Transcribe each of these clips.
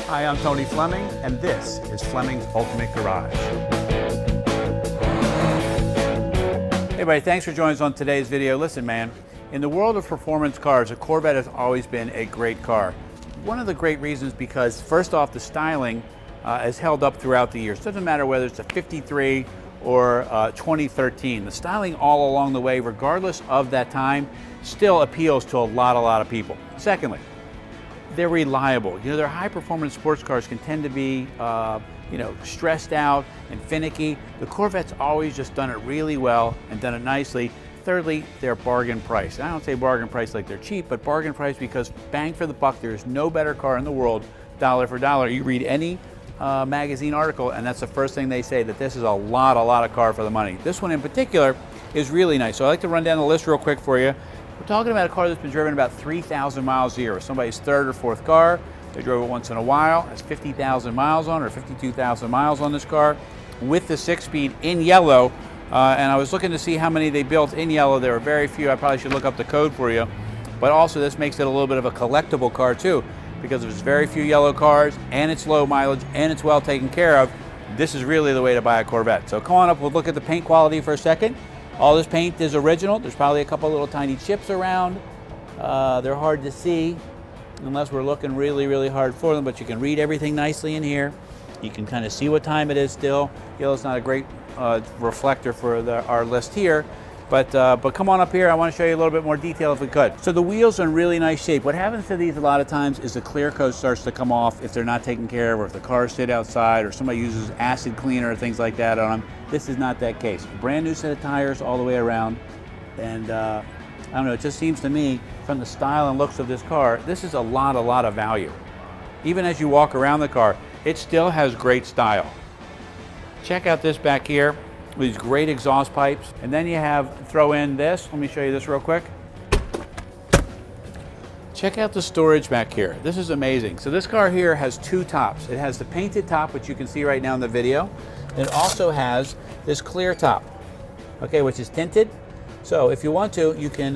Hi, I'm Tony Fleming, and this is Fleming's Ultimate Garage. Hey everybody, thanks for joining us on today's video. Listen man, in the world of performance cars, a Corvette has always been a great car. One of the great reasons because first off, the styling has held up throughout the years. Doesn't matter whether it's a 53 or 2013. The styling all along the way, regardless of that time, still appeals to a lot of people. Secondly, they're reliable. You know, their high performance sports cars can tend to be stressed out and finicky. The Corvette's always just done it really well and done it nicely. Thirdly, they're bargain price. I don't say bargain price like they're cheap, but bargain price because bang for the buck, there's no better car in the world, dollar for dollar. You read any magazine article and that's the first thing they say, that this is a lot of car for the money. This one in particular is really nice. So I'd like to run down the list real quick for you. We're talking about a car that's been driven about 3,000 miles a year. Somebody's third or fourth car. They drove it once in a while. Has 50,000 miles on or 52,000 miles on this car with the 6-speed in yellow. And I was looking to see how many they built in yellow. There were very few. I probably should look up the code for you. But also this makes it a little bit of a collectible car too, because there's very few yellow cars and it's low mileage and it's well taken care of. This is really the way to buy a Corvette. So come on up, we'll look at the paint quality for a second. All this paint is original. There's probably a couple little tiny chips around. They're hard to see unless we're looking really hard for them, but you can read everything nicely in here. You can kind of see what time it is still. Yellow's not a great reflector for our list here, but come on up here. I want to show you a little bit more detail if we could. So the wheels are in really nice shape. What happens to these a lot of times is the clear coat starts to come off if they're not taken care of, or if the cars sit outside, or somebody uses acid cleaner or things like that on them. This is not that case. A brand new set of tires all the way around, and I don't know, it just seems to me from the style and looks of this car, this is a lot of value. Even as you walk around the car, it still has great style. Check out this back here with these great exhaust pipes, and then you throw in this. Let me show you this real quick. Check out the storage back here. This is amazing. So this car here has two tops. It has the painted top, which you can see right now in the video. It also has this clear top, okay, which is tinted. So if you want to, you can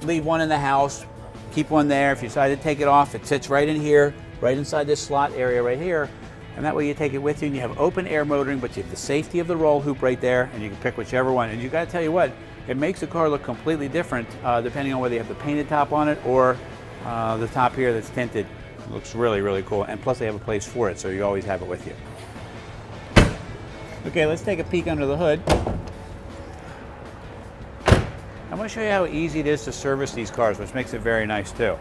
leave one in the house, keep one there. If you decide to take it off, it sits right in here, right inside this slot area right here. And that way you take it with you and you have open air motoring, but you have the safety of the roll hoop right there, and you can pick whichever one. And you gotta tell you what, it makes the car look completely different depending on whether you have the painted top on it or the top here that's tinted. It looks really cool. And plus they have a place for it, so you always have it with you. Okay, let's take a peek under the hood. I'm going to show you how easy it is to service these cars, which makes it very nice too.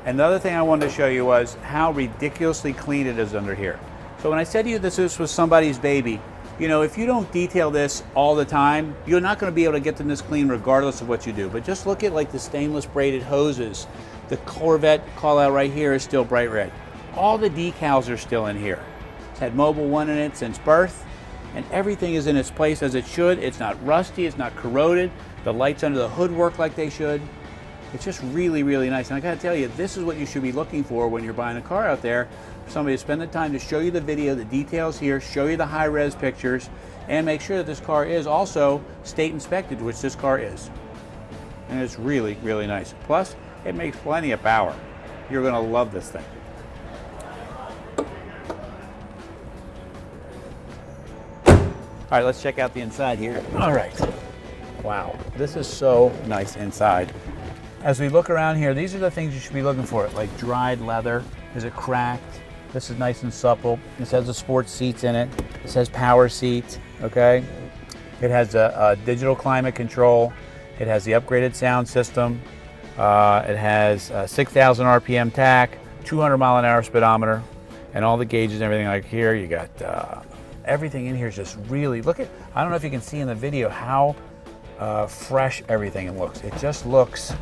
And the other thing I wanted to show you was how ridiculously clean it is under here. So when I said to you this was somebody's baby, you know, if you don't detail this all the time, you're not going to be able to get them this clean regardless of what you do. But just look at like the stainless braided hoses. The Corvette call out right here is still bright red. All the decals are still in here. It's had Mobil 1 in it since birth, and everything is in its place as it should. It's not rusty, it's not corroded. The lights under the hood work like they should. It's just really nice. And I gotta tell you, this is what you should be looking for when you're buying a car out there. Somebody to spend the time to show you the video, the details here, show you the high-res pictures, and make sure that this car is also state inspected, which this car is. And it's really nice. Plus, it makes plenty of power. You're gonna love this thing. All right, let's check out the inside here. All right. Wow, this is so nice inside. As we look around here, these are the things you should be looking for, like dried leather. Is it cracked? This is nice and supple. This has the sports seats in it. This has power seats, okay? It has a digital climate control. It has the upgraded sound system. It has 6,000 RPM tach, 200 mile an hour speedometer, and all the gauges and everything like here. You got everything in here is just really, look at, I don't know if you can see in the video how fresh everything looks. It just looks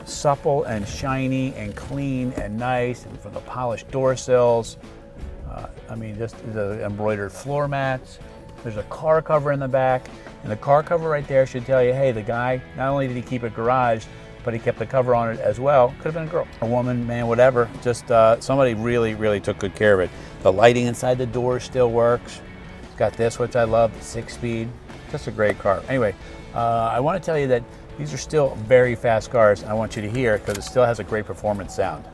supple and shiny and clean and nice, and from the polished door sills. I mean, just the embroidered floor mats. There's a car cover in the back, and the car cover right there should tell you, hey, the guy, not only did he keep it garaged, but he kept the cover on it as well. Could have been a girl, a woman, man, whatever. Just somebody really took good care of it. The lighting inside the door still works. It's got this, which I love, the 6-speed. Just a great car. Anyway, I want to tell you that these are still very fast cars. I want you to hear because it still has a great performance sound.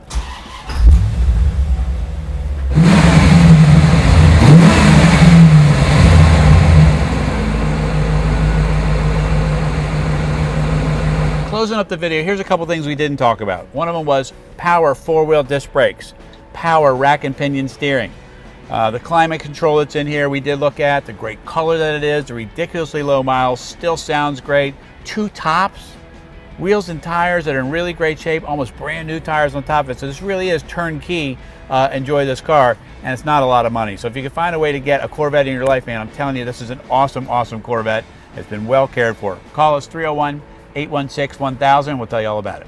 closing up the video, here's a couple things we didn't talk about. One of them was power four-wheel disc brakes, power rack and pinion steering. The climate control that's in here we did look at, the great color that it is, the ridiculously low miles, still sounds great. 2 tops, wheels and tires that are in really great shape, almost brand new tires on top of it. So this really is turnkey. Enjoy this car, and it's not a lot of money. So if you can find a way to get a Corvette in your life, man, I'm telling you, this is an awesome, awesome Corvette. It's been well cared for. Call us 301-816-1000. We'll tell you all about it.